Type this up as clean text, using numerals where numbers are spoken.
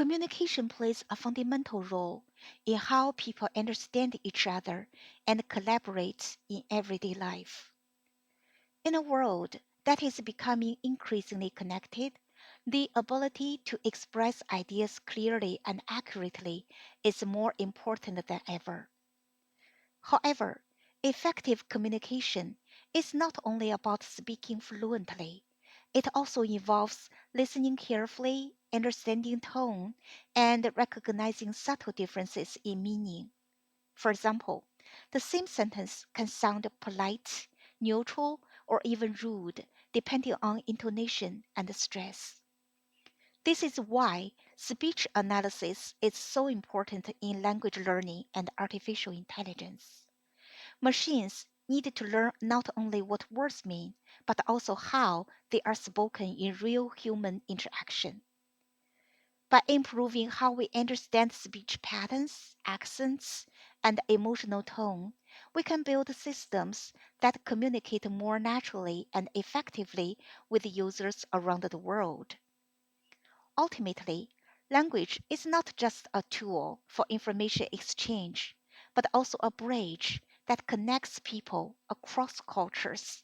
Communication plays a fundamental role in how people understand each other and collaborate in everyday life. In a world that is becoming increasingly connected, the ability to express ideas clearly and accurately is more important than ever. However, effective communication is not only about speaking fluently, it also involves listening carefully, understanding tone, and recognizing subtle differences in meaning. For example, the same sentence can sound polite, neutral, or even rude, depending on intonation and stress. This is why speech analysis is so important in language learning and artificial intelligence. Machines need to learn not only what words mean, but also how they are spoken in real human interaction. By improving how we understand speech patterns, accents, and emotional tone, we can build systems that communicate more naturally and effectively with users around the world. Ultimately, language is not just a tool for information exchange, but also a bridge that connects people across cultures